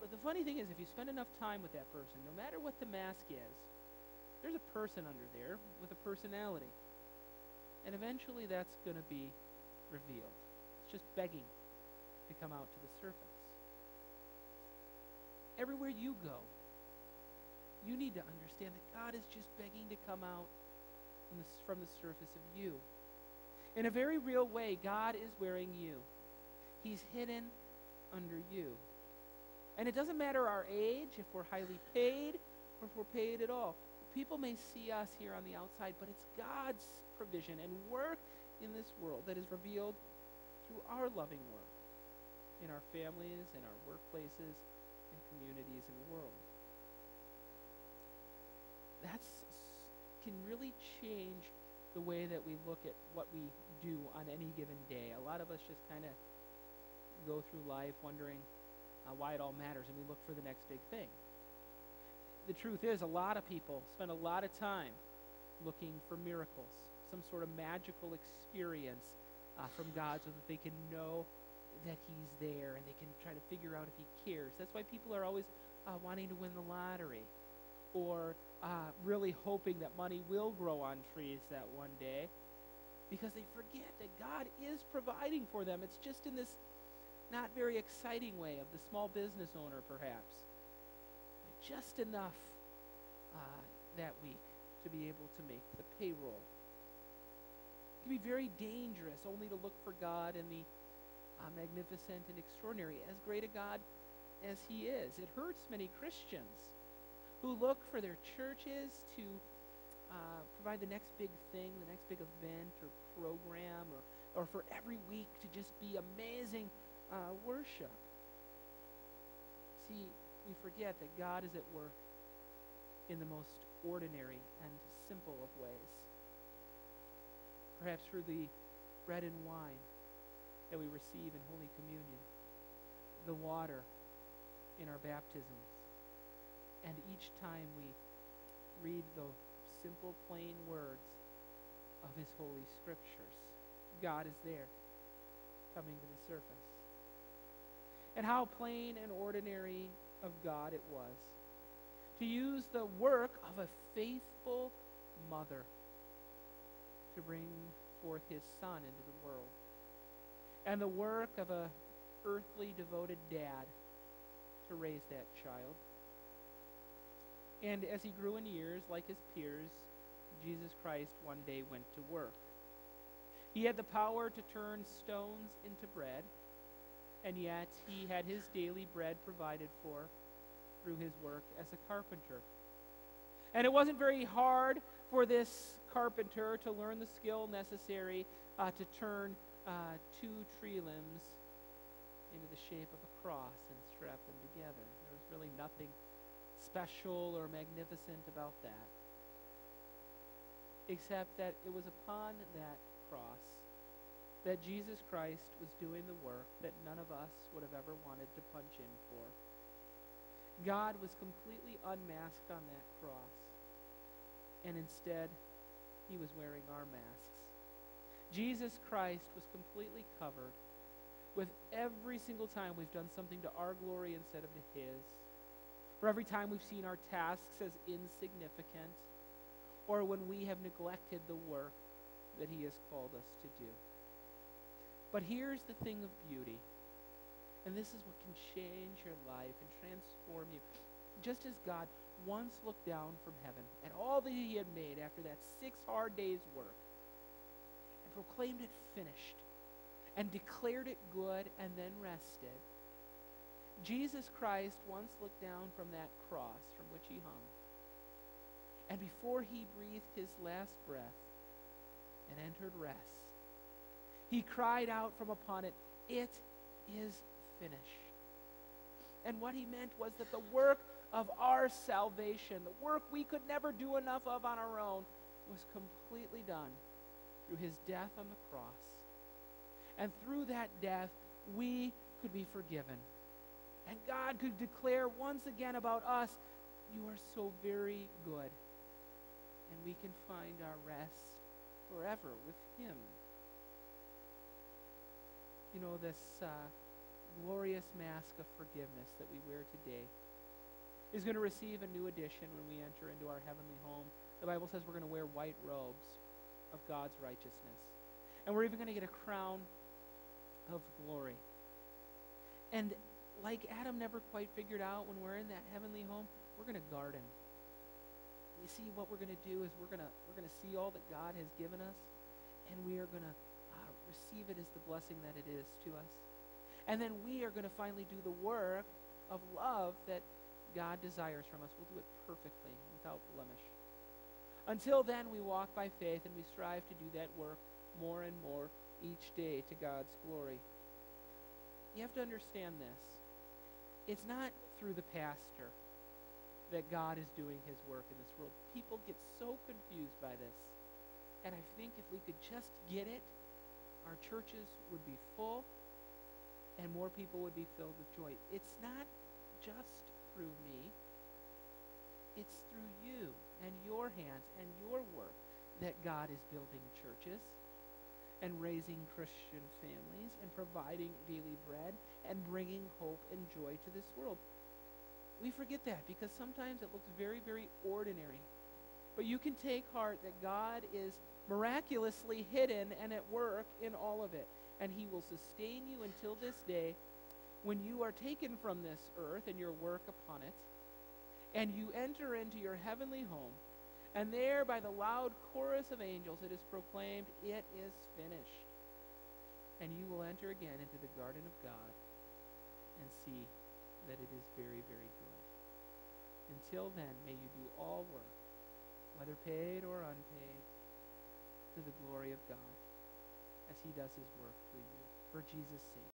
But the funny thing is, if you spend enough time with that person, no matter what the mask is, there's a person under there with a personality. And eventually that's going to be revealed. It's just begging to come out to the surface. Everywhere you go, you need to understand that God is just begging to come out from the surface of you. In a very real way, God is wearing you. He's hidden under you. And it doesn't matter our age, if we're highly paid, or if we're paid at all. People may see us here on the outside, but it's God's provision and work in this world that is revealed through our loving work in our families, in our workplaces, and communities in the world. That can really change the way that we look at what we do on any given day. A lot of us just kind of go through life wondering why it all matters, and we look for the next big thing. The truth is, a lot of people spend a lot of time looking for miracles, some sort of magical experience from God so that they can know that He's there and they can try to figure out if He cares. That's why people are always wanting to win the lottery, or really hoping that money will grow on trees that one day, because they forget that God is providing for them. It's just in this not very exciting way of the small business owner, perhaps. Just enough that week to be able to make the payroll. It can be very dangerous only to look for God in the magnificent and extraordinary, as great a God as He is. It hurts many Christians who look for their churches to provide the next big thing, the next big event or program, or for every week to just be amazing worship. See, we forget that God is at work in the most ordinary and simple of ways. Perhaps through the bread and wine that we receive in Holy Communion, the water in our baptisms, and each time we read the simple, plain words of His Holy Scriptures. God is there, coming to the surface. And how plain and ordinary of God it was to use the work of a faithful mother to bring forth His Son into the world, and the work of a earthly devoted dad to raise that child. And as He grew in years, like His peers, Jesus Christ one day went to work. He had the power to turn stones into bread, and yet He had His daily bread provided for through His work as a carpenter. And it wasn't very hard for this carpenter to learn the skill necessary to turn two tree limbs into the shape of a cross and strap them together. There was really nothing special or magnificent about that, except that it was upon that cross that Jesus Christ was doing the work that none of us would have ever wanted to punch in for. God was completely unmasked on that cross, and instead, He was wearing our masks. Jesus Christ was completely covered with every single time we've done something to our glory instead of to His, for every time we've seen our tasks as insignificant, or when we have neglected the work that He has called us to do. But here's the thing of beauty, and this is what can change your life and transform you. Just as God once looked down from heaven at all that He had made after that 6 hard days' work and proclaimed it finished and declared it good and then rested, Jesus Christ once looked down from that cross from which He hung, and before He breathed His last breath and entered rest, He cried out from upon it, "It is finished." And what He meant was that the work of our salvation, the work we could never do enough of on our own, was completely done through His death on the cross. And through that death, we could be forgiven. And God could declare once again about us, "You are so very good." And we can find our rest forever with Him. You know, this glorious mask of forgiveness that we wear today is going to receive a new addition when we enter into our heavenly home. The Bible says we're going to wear white robes of God's righteousness. And we're even going to get a crown of glory. And like Adam never quite figured out when we're in that heavenly home, we're going to garden. You see, what we're going to do is we're going to see all that God has given us, and we are going to receive it as the blessing that it is to us. And then we are going to finally do the work of love that God desires from us. We'll do it perfectly, without blemish. Until then, we walk by faith, and we strive to do that work more and more each day to God's glory. You have to understand this. It's not through the pastor that God is doing his work in this world. People get so confused by this. And I think if we could just get it, our churches would be full and more people would be filled with joy. It's not just through me. It's through you and your hands and your work that God is building churches and raising Christian families and providing daily bread and bringing hope and joy to this world. We forget that because sometimes it looks very, very ordinary. But you can take heart that God is miraculously hidden and at work in all of it. And he will sustain you until this day when you are taken from this earth and your work upon it, and you enter into your heavenly home. And there, by the loud chorus of angels, it is proclaimed, "It is finished." And you will enter again into the garden of God and see that it is very, very good. Until then, may you do all work, whether paid or unpaid, to the glory of God, as he does his work through you, for Jesus' sake.